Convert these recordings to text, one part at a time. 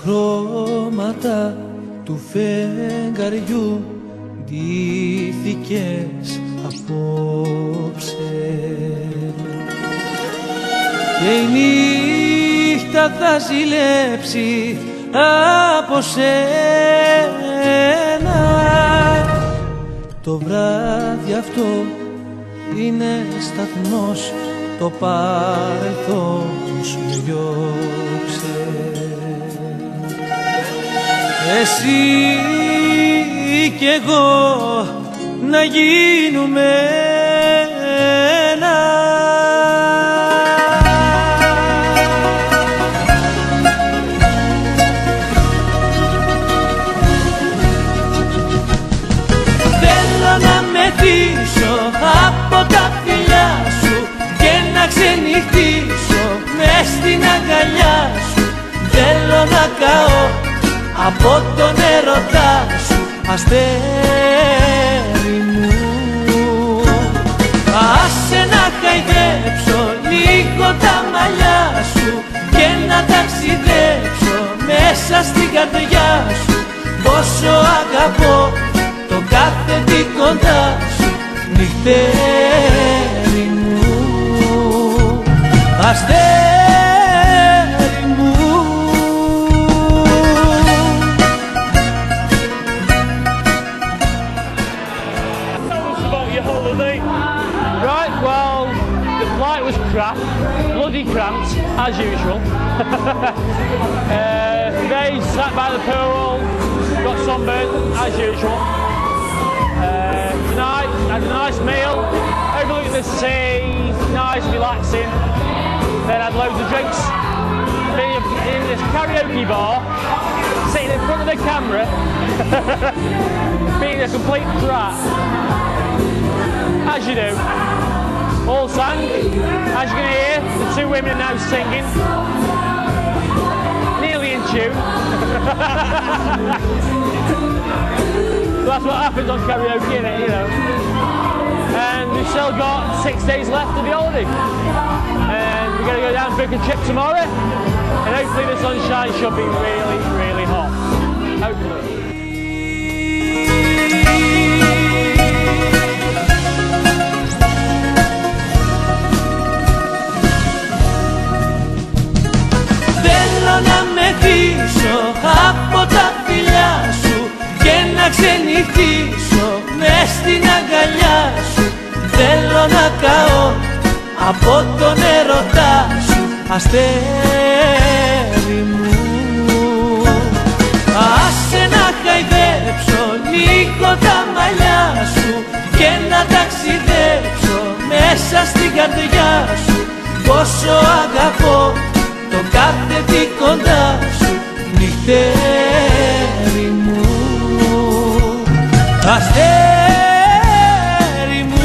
χρώματα του φεγγαριού ντύθηκες απόψε και η νύχτα θα ζηλέψει από σένα. Το βράδυ αυτό είναι σταθμός, το παρελθόν σου διώξε. Εσύ κι εγώ να γίνουμε ένα. Θέλω να μεθύσω από τα φιλιά σου και να ξενυχτήσω μες στην αγκαλιά σου. Θέλω να καώ από τον έρωτά σου, αστέρι μου. Άσε να χαϊδέψω λίγο τα μαλλιά σου και να ταξιδέψω μέσα στην καρδιά σου. Πόσο αγαπώ το κάθε τι κοντά σου, νυχτέρι μου, αστέρι μου. Right, well, the flight was crap, bloody cramped, as usual. They sat by the pool, got sunburned, as usual. Tonight, had a nice meal, overlooking the sea, nice, relaxing. Then had loads of drinks. Been in this karaoke bar, sitting in front of the camera, being a complete brat. As you do. All sang. As you're going to hear, the two women are now singing. Nearly in tune. That's what happens on karaoke, innit, you know. And we've still got 6 days left of the holiday. And we're going to go down and book a trip tomorrow. And hopefully the sunshine should be really, really hot. Hopefully. Να μεθύσω από τα φιλιά σου και να ξενυχτήσω μες στην αγκαλιά σου. Θέλω να καώ από τον έρωτά σου, αστέρι μου. Άσε να χαϊδέψω λίγο τα μαλλιά σου και να ταξιδέψω μέσα στην καρδιά σου. Πόσο αγαπώ το κάθε τι κοντά σου, νυχτέρι μου, αστέρι μου.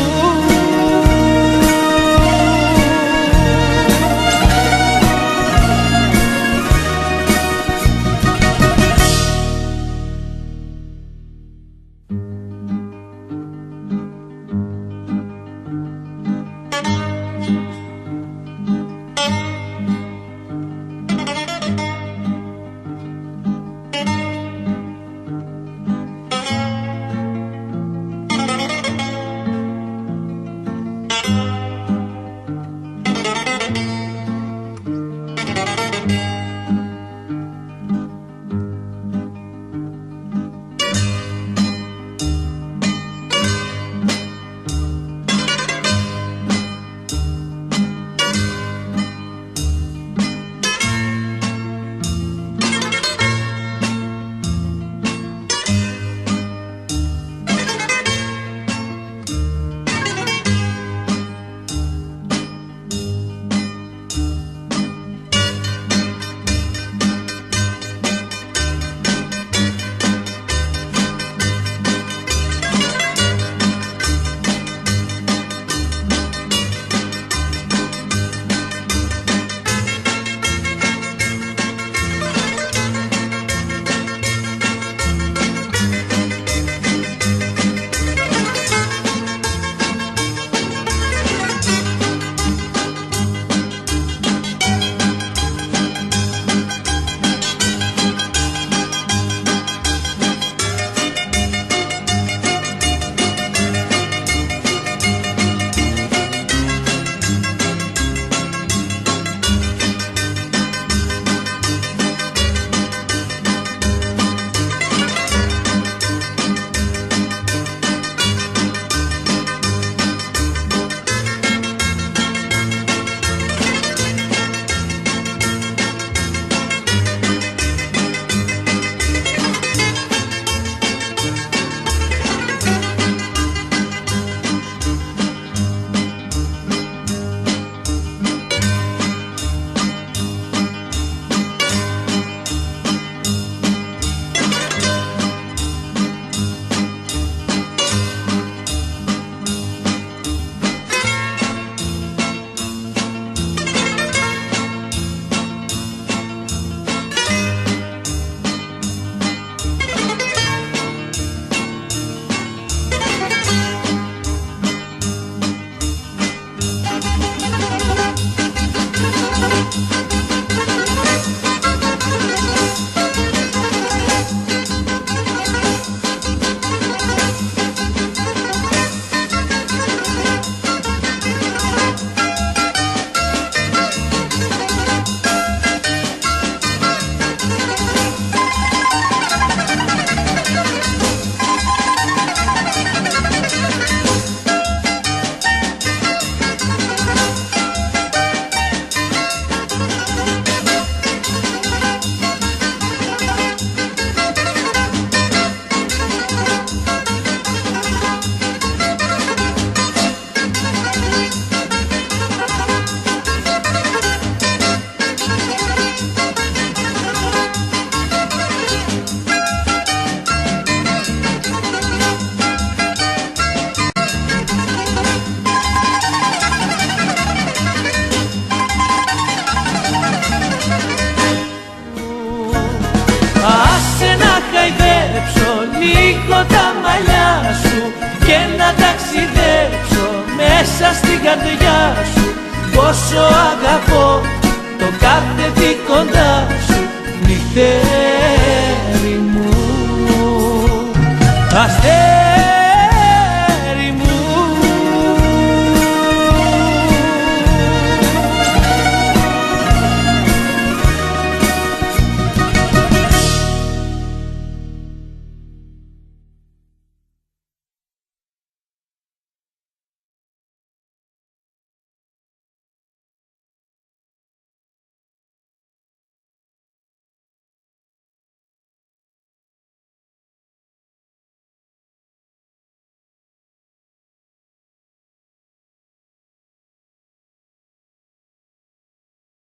μέσα στην καρδιά σου. Πόσο αγαπώ το κάθε τι κοντά σου. Νύχτες